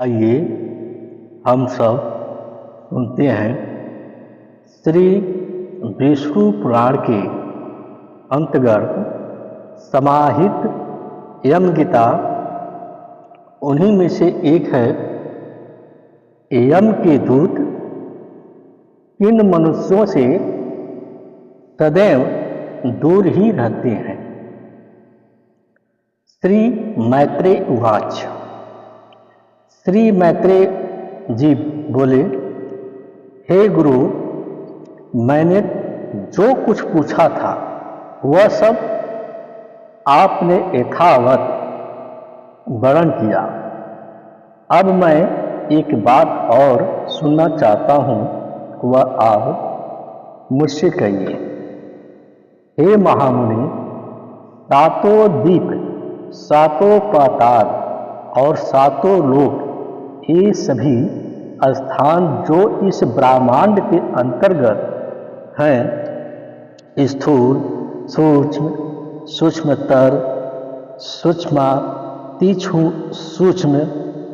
आइए हम सब सुनते हैं श्री विष्णु पुराण के अंतर्गत समाहित यम गीता। उन्हीं में से एक है, यम के दूत किन मनुष्यों से सदैव दूर ही रहते हैं। श्री मैत्रेय उवाच। श्री मैत्रेय जी बोले, हे गुरु, मैंने जो कुछ पूछा था वह सब आपने यथावत वर्णन किया। अब मैं एक बात और सुनना चाहता हूँ, वह आप मुझसे कहिए। हे महामुनि, सातों दीप, सातों पाताल और सातों लोक, ये सभी स्थान जो इस ब्रह्मांड के अंतर्गत हैं, स्थूल, सूक्ष्म, सूक्ष्मतर, सूक्ष्मातिसूक्ष्म सूक्ष्म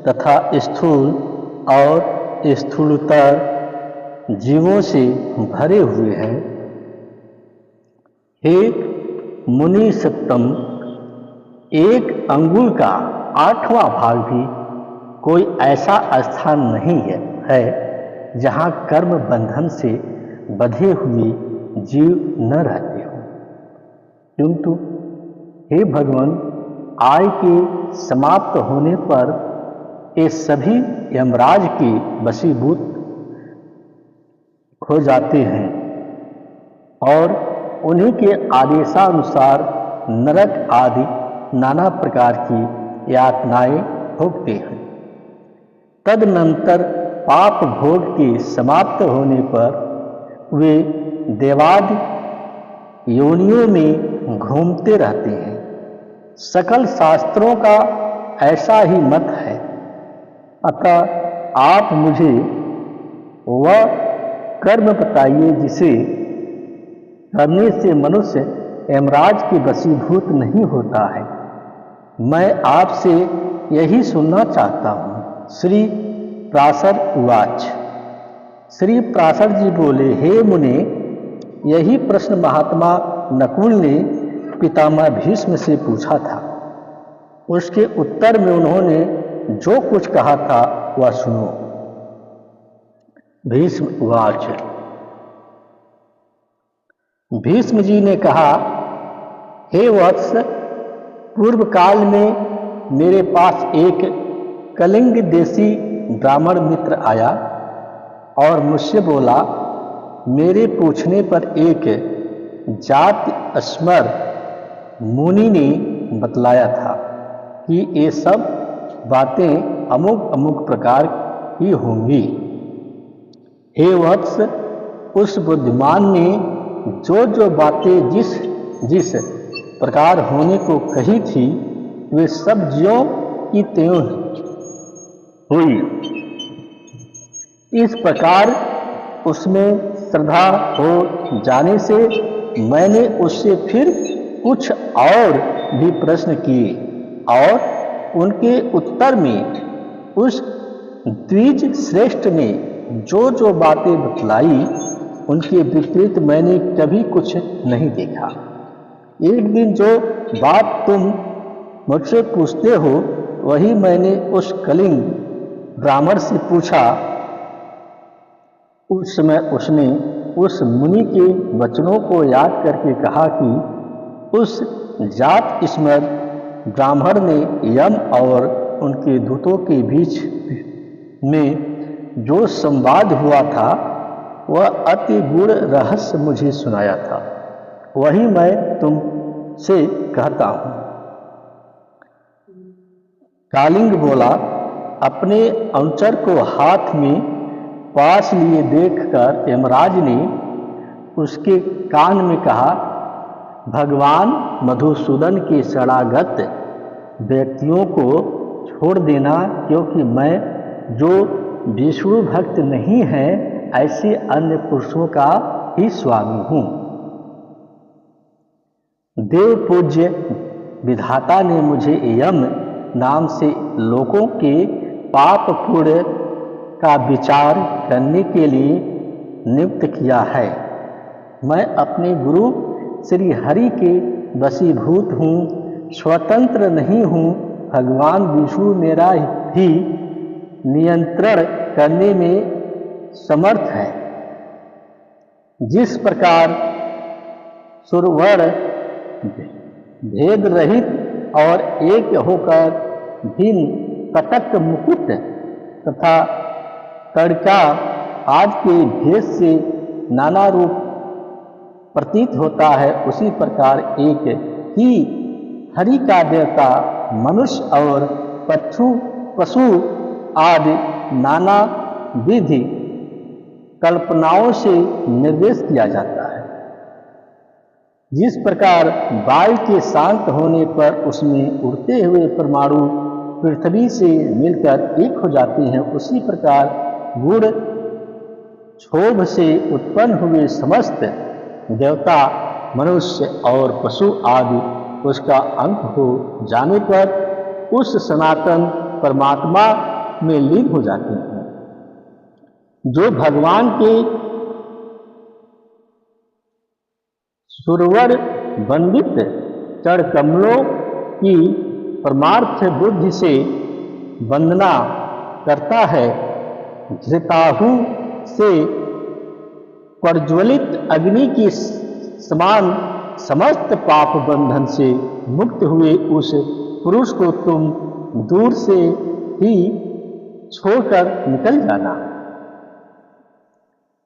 तथा स्थूल और स्थूलतर जीवों से भरे हुए हैं। हे मुनि सत्तम, एक अंगुल का 8वां भाग भी कोई ऐसा स्थान नहीं है जहाँ कर्म बंधन से बंधे हुए जीव न रहते हो। किंतु हे भगवान, आय के समाप्त होने पर ये सभी यमराज के वशीभूत हो जाते हैं और उन्हीं के आदेशानुसार नरक आदि नाना प्रकार की यातनाएं भोगते हैं। तदनंतर पाप भोग के समाप्त होने पर वे देवादि योनियों में घूमते रहते हैं। सकल शास्त्रों का ऐसा ही मत है। अतः आप मुझे वह कर्म बताइए जिसे करने से मनुष्य यमराज के वशीभूत नहीं होता है। मैं आपसे यही सुनना चाहता हूँ। श्री पराशर उवाच। श्री पराशर जी बोले, हे मुने, यही प्रश्न महात्मा नकुल ने पितामह भीष्म से पूछा था। उसके उत्तर में उन्होंने जो कुछ कहा था वह सुनो। भीष्म उवाच। भीष्म जी ने कहा, हे वत्स, पूर्व काल में मेरे पास एक कलिंग देशी ब्राह्मण मित्र आया और मुझसे बोला, मेरे पूछने पर एक जाति अस्मर मुनि ने बतलाया था कि ये सब बातें अमुक अमुक प्रकार की होंगी। हे वत्स, उस बुद्धिमान ने जो जो बातें जिस प्रकार होने को कही थी वे सब ज्यों की त्यों हुई। इस प्रकार उसमें श्रद्धा हो जाने से मैंने उससे फिर कुछ और भी प्रश्न किए और उनके उत्तर में उस द्विज श्रेष्ठ ने जो जो बातें बतलाई उनके विपरीत मैंने कभी कुछ नहीं देखा। एक दिन जो बात तुम मुझसे पूछते हो वही मैंने उस कलिंग ब्राह्मण से पूछा। उस समय उसने उस मुनि के वचनों को याद करके कहा कि उस जात स्मर ब्राह्मण ने यम और उनके दूतों के बीच में जो संवाद हुआ था वह अति गूढ़ रहस्य मुझे सुनाया था। वही मैं तुमसे कहता हूँ। कालिंग बोला, अपने अनुचर को हाथ में पास लिए देखकर यमराज ने उसके कान में कहा, भगवान मधुसूदन के शरणागत व्यक्तियों को छोड़ देना, क्योंकि मैं जो विष्णु भक्त नहीं है ऐसे अन्य पुरुषों का ही स्वामी हूँ। देव पूज्य विधाता ने मुझे यम नाम से लोगों के पाप पुण्य का विचार करने के लिए नियुक्त किया है। मैं अपने गुरु श्री हरि के वशीभूत हूँ, स्वतंत्र नहीं हूँ। भगवान विष्णु मेरा भी नियंत्रण करने में समर्थ है। जिस प्रकार सुरवर भेद रहित और एक होकर भिन्न कटक मुकुट तथा कड़का आज के भेद से नाना रूप प्रतीत होता है, उसी प्रकार एक ही हरि का देवता मनुष्य और पशु आदि नाना विधि कल्पनाओं से निर्देश किया जाता है। जिस प्रकार वायु के शांत होने पर उसमें उड़ते हुए परमाणु पृथ्वी से मिलकर एक हो जाते हैं, उसी प्रकार गुण क्षोभ से उत्पन्न हुए समस्त देवता मनुष्य और पशु आदि उसका अंत हो जाने पर उस सनातन परमात्मा में लीन हो जाते हैं। जो भगवान के सुरवर वंदित चरण कमलों की परमार्थ बुद्धि से वंदना करता है, घृताहु से प्रज्वलित अग्नि की समान समस्त पाप बंधन से मुक्त हुए उस पुरुष को तुम दूर से ही छोड़कर निकल जाना।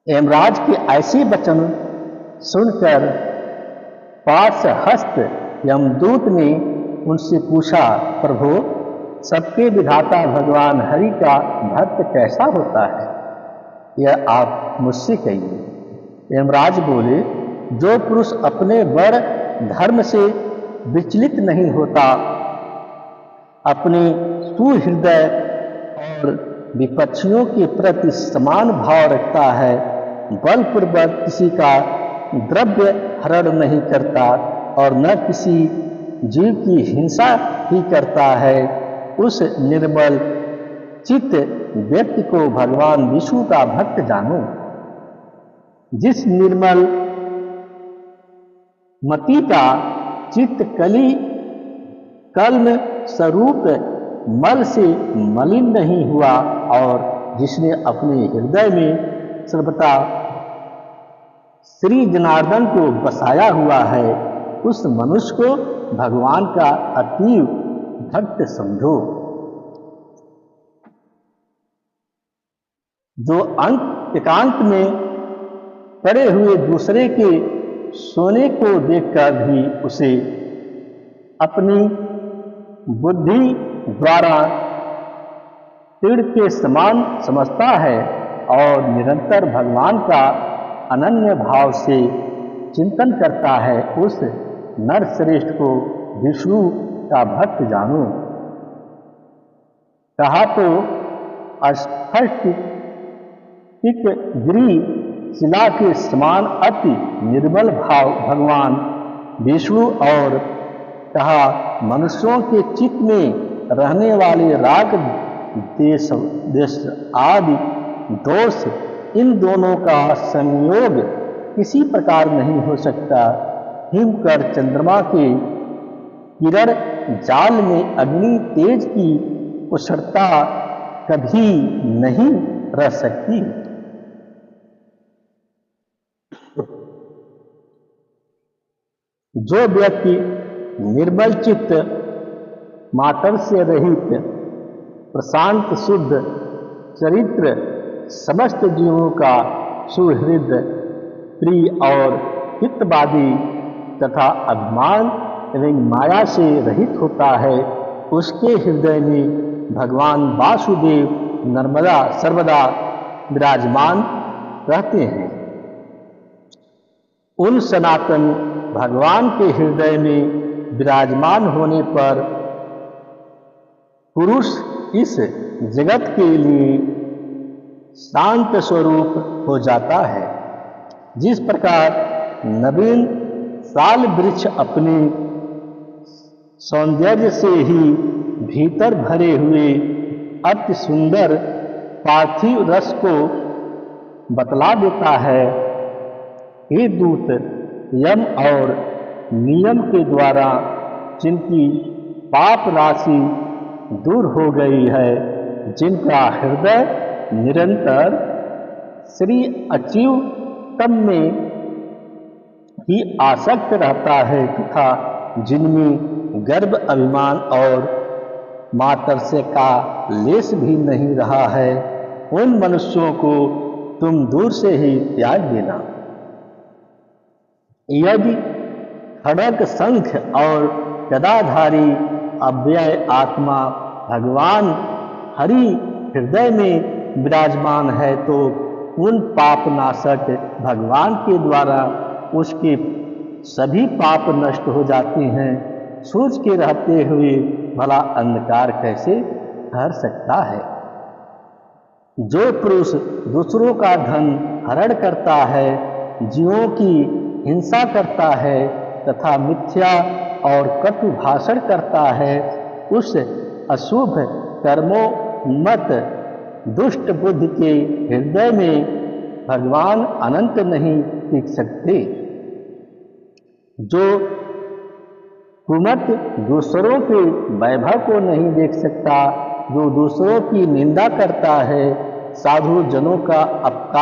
यमराज के ऐसे वचन सुनकर पार्श्वहस्त यमदूत ने उनसे पूछा, प्रभु, सबके विधाता भगवान हरि का भक्त कैसा होता है? यह आप मुझसे कहिए। यमराज बोले, जो पुरुष अपने वर धर्म से विचलित नहीं होता, अपने सुहृदय और विपक्षियों के प्रति समान भाव रखता है, बलपूर्वक किसी का द्रव्य हरण नहीं करता और न किसी जीव की हिंसा ही करता है, उस निर्मल चित्त व्यक्ति को भगवान विष्णु का भक्त जानो। जिस निर्मल मति का चित्त कल्म स्वरूप मल से मलिन नहीं हुआ और जिसने अपने हृदय में सर्वथा श्री जनार्दन को बसाया हुआ है, उस मनुष्य को भगवान का अतीव भक्त समझो। जो एकांत में पड़े हुए दूसरे के सोने को देखकर भी उसे अपनी बुद्धि द्वारा तीर के समान समझता है और निरंतर भगवान का अनन्य भाव से चिंतन करता है, उस नर श्रेष्ठ को विष्णु का भक्त जानो। कहा तो स्फटिक गिरी शिला के समान अति निर्मल भाव भगवान विष्णु और कहा मनुष्यों के चित्त में रहने वाले राग देश आदि दोष, इन दोनों का संयोग किसी प्रकार नहीं हो सकता। हिमकर चंद्रमा के किरण जाल में अग्नि तेज की उष्णता कभी नहीं रह सकती। जो व्यक्ति निर्मल चित्त, मातर से रहित, प्रशांत शुद्ध चरित्र, समस्त जीवों का सुहृद, प्रिय और हितवादी तथा अभिमान एवं माया से रहित होता है, उसके हृदय में भगवान वासुदेव नर्मदा सर्वदा विराजमान रहते हैं। उन सनातन भगवान के हृदय में विराजमान होने पर पुरुष इस जगत के लिए शांत स्वरूप हो जाता है। जिस प्रकार नवीन साल वृक्ष अपने सौंदर्य से ही भीतर भरे हुए अति सुंदर पार्थिव रस को बतला देता है। हे दूत, यम और नियम के द्वारा जिनकी पाप राशि दूर हो गई है, जिनका हृदय निरंतर श्री अच्युतम में ही आसक्त रहता है तथा जिनमें गर्व, अभिमान और मात्सर्य का लेश भी नहीं रहा है, उन मनुष्यों को तुम दूर से ही त्याग देना। यदि खड्ग, शंख और गदाधारी अव्यय आत्मा भगवान हरि हृदय में विराजमान है, तो उन पापनाशक भगवान के द्वारा उसके सभी पाप नष्ट हो जाते हैं। सूर्य के रहते हुए भला अंधकार कैसे हर सकता है? जो पुरुष दूसरों का धन हरण करता है, जीवों की हिंसा करता है तथा मिथ्या और कटु भाषण करता है, उस अशुभ कर्मोन्मत्त दुष्ट बुद्धि के हृदय में भगवान अनंत नहीं टिक सकते। जो कुमत दूसरों के वैभव को नहीं देख सकता, जो दूसरों की निंदा करता है, साधु जनों का अपकार